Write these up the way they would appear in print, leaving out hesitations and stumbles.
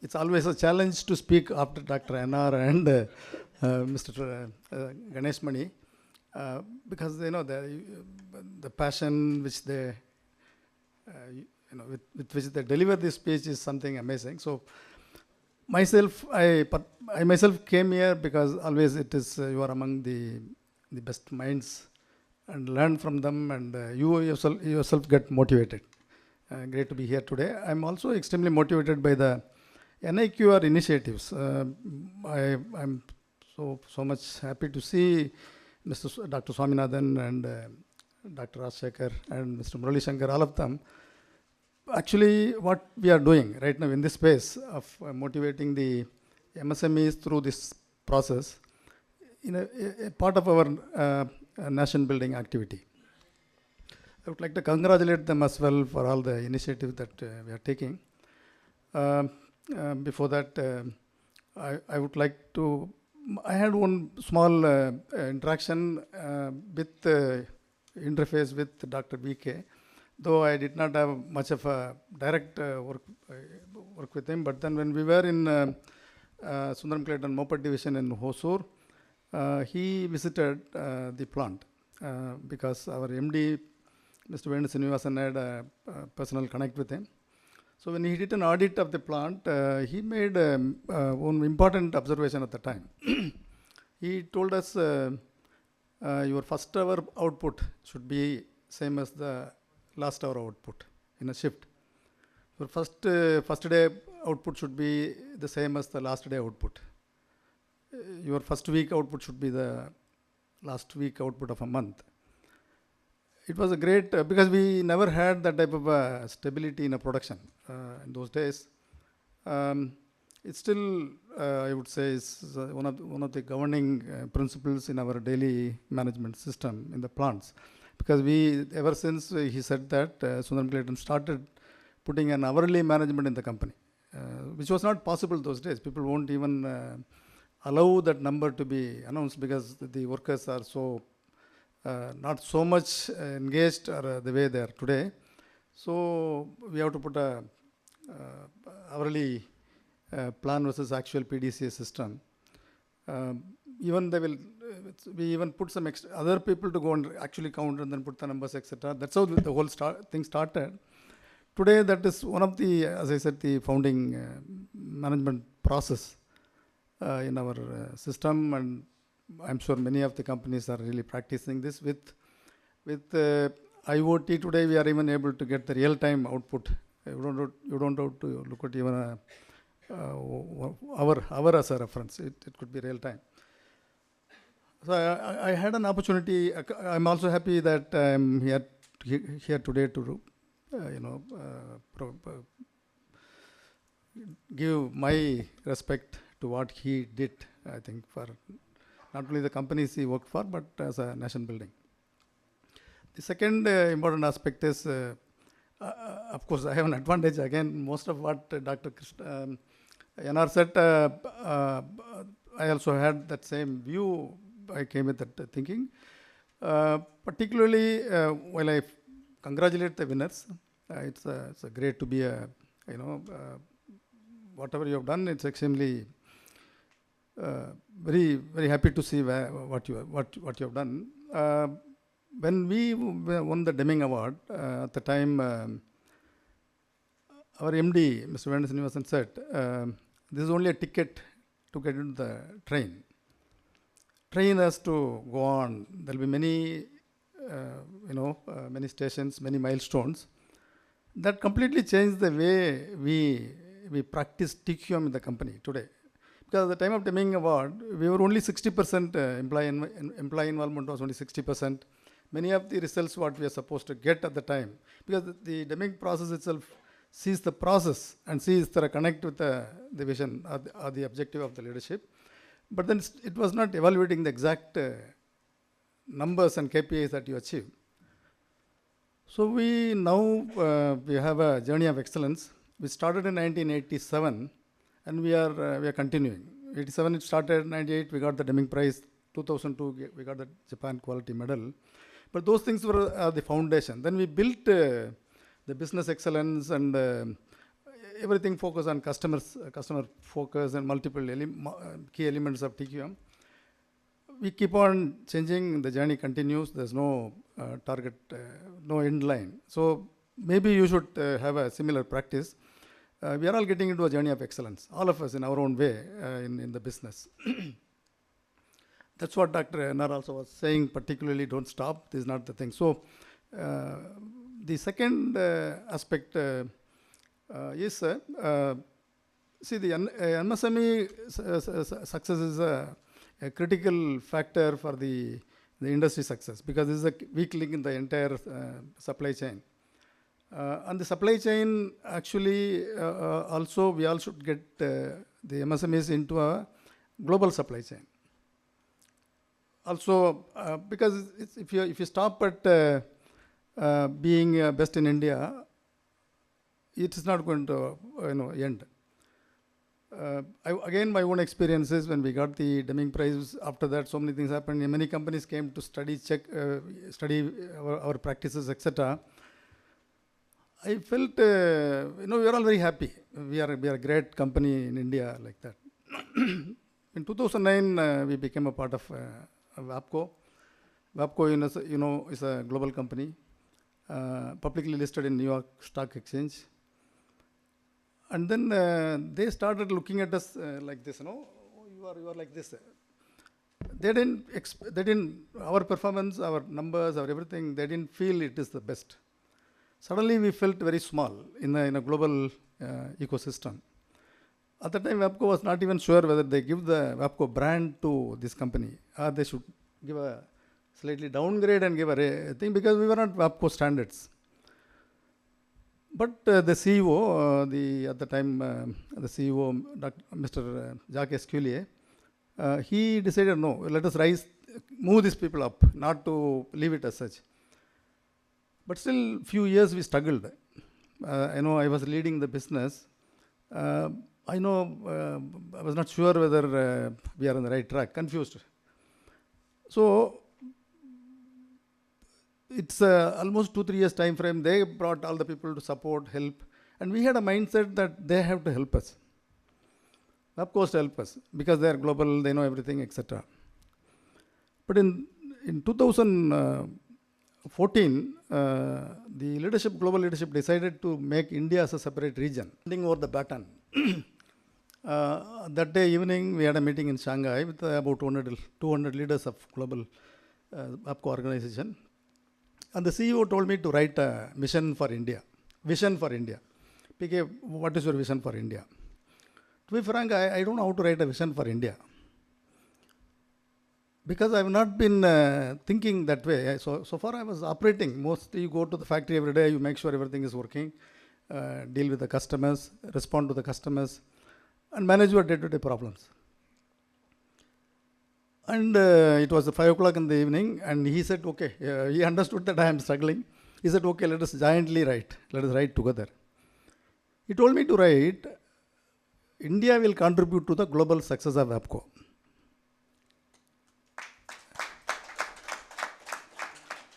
It's always a challenge to speak after Dr. NR and Mr. Ganesh Mani, because the passion which they, with which they deliver this speech is something amazing. So I myself came here because always it is you are among the best minds and learn from them, and you yourself get motivated. Great to be here today. I'm also extremely motivated by the NIQR initiatives. I'm so much happy to see Dr. Swaminathan and Dr. Rajshekhar and Mr. Murali Shankar, all of them. Actually, what we are doing right now in this space of motivating the MSMEs through this process, a part of our nation building activity. I would like to congratulate them as well for all the initiatives that we are taking. Before that, I would like to, I had one small interaction with interface with Dr. VK, though I did not have much of a direct work with him. But then when we were in Sundaram Clayton Moped Division in Hosur, he visited the plant because our MD, Mr. Venu Srinivasan, had a personal connect with him. So when he did an audit of the plant, he made one important observation at the time. He told us your first hour output should be same as the last hour output in a shift. Your first day output should be the same as the last day output. Your first week output should be the last week output of a month. It was a great, because we never had that type of stability in a production in those days. It's still, I would say, is one of the governing principles in our daily management system in the plants. Because ever since he said that, Sundaram Clayton started putting an hourly management in the company, which was not possible those days. People won't even allow that number to be announced because the workers are so not so much engaged or the way they are today. So we have to put a hourly plan versus actual PDCA system. Even we even put some other people to go and actually count and then put the numbers, etc. That's how the whole thing started. Today, that is one of the, as I said, the founding management process in our system, and I'm sure many of the companies are really practicing this. With IoT today, we are even able to get the real-time output. You don't have to look at even hour as a reference. It could be real-time. So I had an opportunity. I'm also happy that I'm here today to give my respect to what he did, I think, for not only the companies he worked for, but as a nation building. The second important aspect is, of course, I have an advantage. Again, most of what Dr. NR said, I also had that same view. I came with that thinking. Particularly, while I congratulate the winners, it's great to be whatever you have done, it's extremely very, very happy to see what you have done. When we won the Deming Award, at the time, our MD, Mr. Venu Srinivasan, said, this is only a ticket to get into the train. Train has to go on. There will be many, many stations, many milestones. That completely changed the way we practice TQM in the company today. Because at the time of Deming Award, we were only 60%, employee involvement was only 60%. Many of the results what we are supposed to get at the time, because the Deming process itself sees the process and sees the connect with the vision or the objective of the leadership. But then it was not evaluating the exact numbers and KPIs that you achieve. So we have a journey of excellence. We started in 1987, and we are continuing. 87 it started, 98 we got the Deming Prize, 2002 we got the Japan Quality Medal. But those things were the foundation. Then we built the business excellence and everything focus on customer focus and multiple key elements of TQM. We keep on changing, the journey continues, there's no target, no end line. So maybe you should have a similar practice. We are all getting into a journey of excellence, all of us in our own way in the business. That's what Dr. NR also was saying, particularly don't stop, this is not the thing. So the second aspect is, see, the MSME success is a critical factor for the industry success, because this is a weak link in the entire supply chain. On the supply chain, actually, also we all should get the MSMEs into a global supply chain. Also, because if you stop at being best in India, it is not going to end. Again, my own experiences when we got the Deming Prize. After that, so many things happened. Many companies came to study our practices, etc. I felt, we are all very happy. We are a great company in India like that. In 2009, we became a part of WAPCO. WAPCO, is a global company, publicly listed in New York Stock Exchange. And then they started looking at us like this, you are like this. They didn't, our performance, our numbers, our everything, they didn't feel it is the best. Suddenly we felt very small in a global ecosystem. At the time, WAPCO was not even sure whether they give the WAPCO brand to this company, or they should give a slightly downgrade and give a thing, because we were not WAPCO standards. But the CEO, at the time, the CEO, Mr. Jacques Esculier, he decided, no, let us move these people up, not to leave it as such. But still, few years we struggled. I was leading the business. I was not sure whether we are on the right track, confused. So it's almost 2-3 years time frame. They brought all the people to support, help, and we had a mindset that they have to help us. Of course, help us because they are global, they know everything, etc. But in 2014, the global leadership decided to make India as a separate region, handing over the baton. That day evening, we had a meeting in Shanghai with about 200 leaders of global WAPCO organization. And the CEO told me to write a mission for India, vision for India. PK, what is your vision for India? To be frank, I don't know how to write a vision for India, because I have not been thinking that way. So far I was operating. Mostly you go to the factory every day, you make sure everything is working, deal with the customers, respond to the customers, and manage your day-to-day problems. And it was 5 o'clock in the evening, and he said, okay, he understood that I am struggling. He said, okay, let us jointly write. Let us write together. He told me to write, India will contribute to the global success of WAPCO.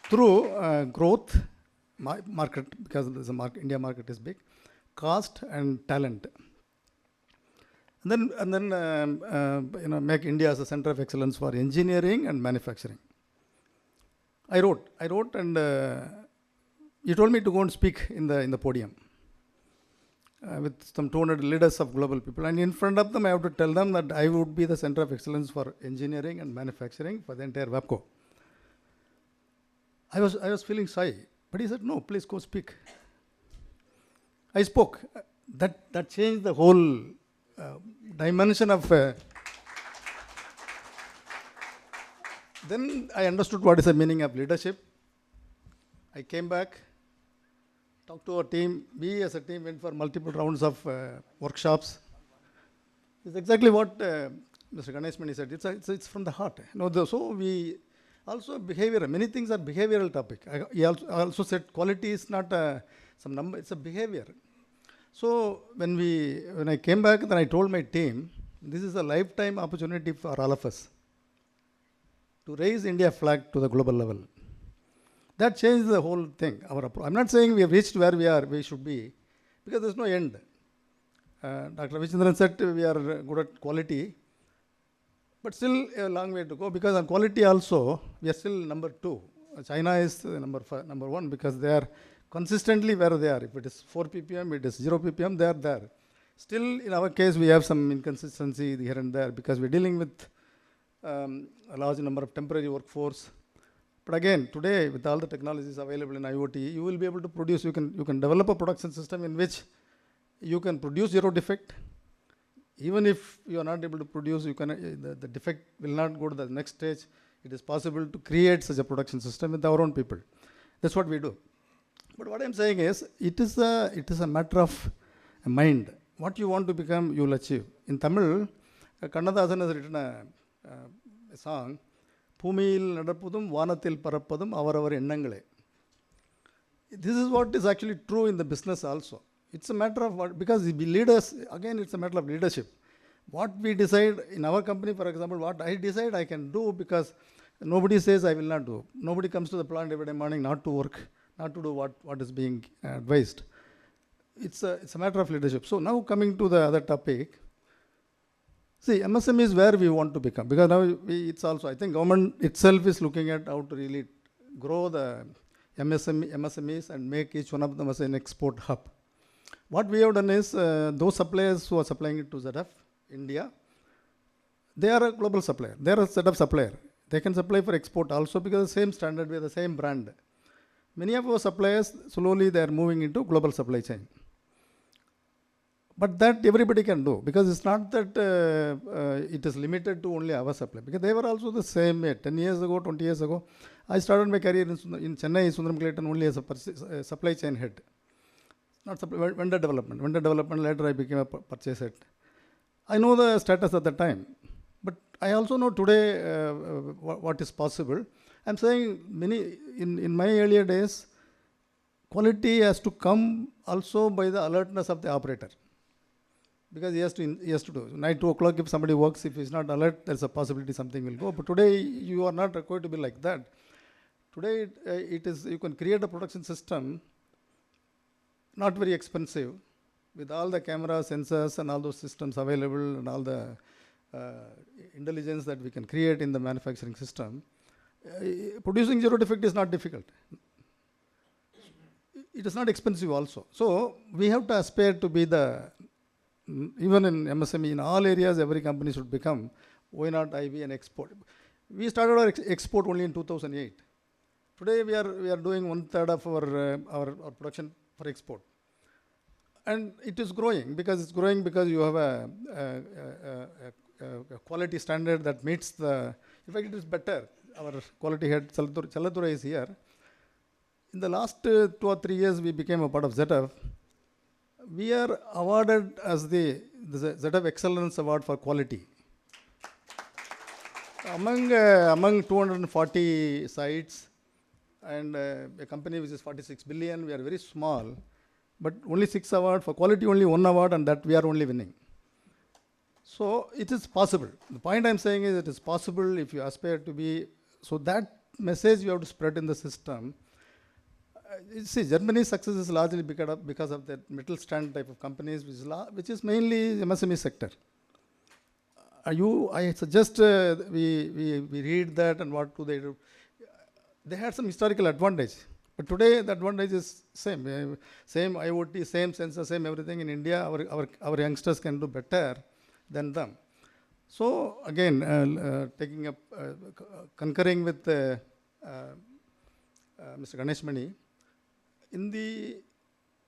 Through growth, market, because India market is big, cost and talent. And then make India as a center of excellence for engineering and manufacturing. I wrote, and he told me to go and speak in the podium with some 200 leaders of global people. And in front of them, I have to tell them that I would be the center of excellence for engineering and manufacturing for the entire WAPCO. I was feeling shy, but he said, no, please go speak. I spoke. That changed the whole dimension of. Then I understood what is the meaning of leadership. I came back, talked to our team. We as a team went for multiple rounds of workshops. It's exactly what Mr. Ganesh Mani said. It's from the heart. So we also behavior. Many things are behavioral topic. He also said quality is not some number. It's a behavior. So when I came back, then I told my team, this is a lifetime opportunity for all of us to raise India flag to the global level. That changed the whole thing. I'm not saying we have reached where we should be, because there's no end. Dr. Vichandran said we are good at quality, but still a long way to go, because on quality also we are still number 2. China is number 1, because they are consistently where they are. If it is 4 ppm, it is 0 ppm, they are there. Still, in our case, we have some inconsistency here and there, because we're dealing with a large number of temporary workforce. But again, today, with all the technologies available in IoT, you will be able to produce, you can develop a production system in which you can produce zero defect. Even if you are not able to produce, you can, the defect will not go to the next stage. It is possible to create such a production system with our own people. That's what we do. But what I'm saying is, it is a matter of mind. What you want to become, you will achieve. In Tamil, Kannadasan has written a song, Pumiyil Nadappudum, Vanathil Parappadum, Avaravar Ennangale. This is what is actually true in the business also. It's a matter of what, because we leaders, again, it's a matter of leadership. What we decide in our company, for example, what I decide I can do, because nobody says I will not do. Nobody comes to the plant every day morning not to work, not to do what is being advised. It's a matter of leadership. So now coming to the other topic, see, MSME is where we want to become, because now it's also, I think government itself is looking at how to really grow the MSMEs and make each one of them as an export hub. What we have done is, those suppliers who are supplying it to ZF, India, they are a global supplier. They are a set of supplier. They can supply for export also, because the same standard, we have the same brand. Many of our suppliers, slowly they are moving into global supply chain. But that everybody can do, because it's not that it is limited to only our supply, because they were also the same way. 10 years ago, 20 years ago, I started my career in Chennai, Sundaram Clayton, only as a supply chain head. Not vendor development. Vendor development, later I became a purchase head. I know the status at the time, but I also know today what is possible. I'm saying in my earlier days, quality has to come also by the alertness of the operator. Because he has to do. Night 2 o'clock, if somebody works, if he's not alert, there's a possibility something will go. But today, you are not required to be like that. Today, you can create a production system, not very expensive, with all the camera, sensors, and all those systems available, and all the intelligence that we can create in the manufacturing system. Producing zero defect is not difficult. It is not expensive also. So, we have to aspire to be even in MSME, in all areas, every company should become, why not IV and export. We started our export only in 2008. Today, we are doing 1/3 of our production for export. And it is growing, because you have a quality standard that meets in fact, it is better. Our quality head, Challadurai, is here. In the last 2 or 3 years, we became a part of ZF. We are awarded as the ZF Excellence Award for Quality. Among 240 sites and a company which is 46 billion, we are very small, but only 6 awards for quality, only 1 award, and that we are only winning. So it is possible. The point I'm saying is it is possible if you aspire to be, so that message you have to spread in the system. See, Germany's success is largely because of that Mittelstand type of companies, which is mainly MSME sector. I suggest we read that, and what do they do? They had some historical advantage, but today the advantage is same IoT, same sensor, same everything. In India, our youngsters can do better than them. So again, taking up, concurring with Mr. Ganesh Mani, in the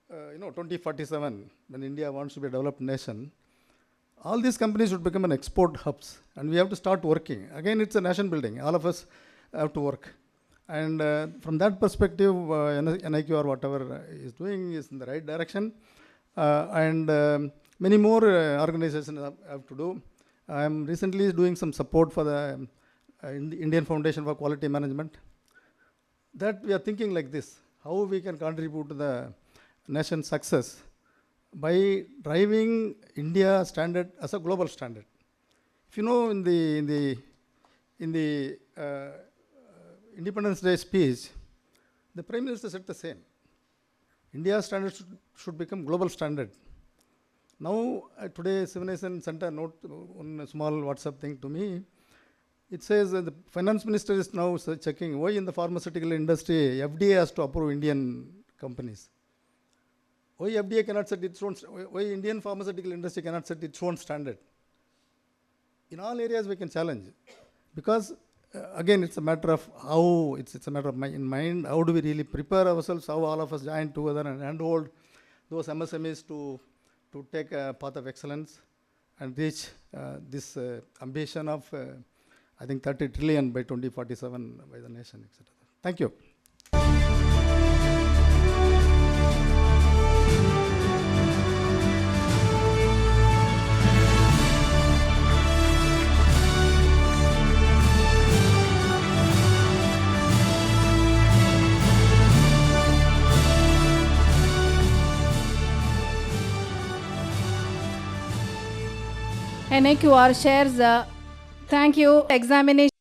2047, when India wants to be a developed nation, all these companies should become an export hubs, and we have to start working. Again, it's a nation building. All of us have to work. And from that perspective, NIQR, whatever is doing, is in the right direction. And many more organizations have to do. I am recently doing some support for the Indian Foundation for Quality Management. That we are thinking like this, how we can contribute to the nation's success by driving India standard as a global standard. If you know, in the Independence Day speech, the Prime Minister said the same. India standard should become global standard. Now, today, Civilization Center note one small WhatsApp thing to me. It says the finance minister is now checking why in the pharmaceutical industry FDA has to approve Indian companies. Why FDA cannot set its own, why Indian pharmaceutical industry cannot set its own standard? In all areas we can challenge, because again it's a matter of how, it's a matter of in mind, how do we really prepare ourselves, how all of us join together and handhold those MSMEs to take a path of excellence and reach this ambition of I think 30 trillion by 2047 by the nation, etc. Thank you. NIQR shares thank you examination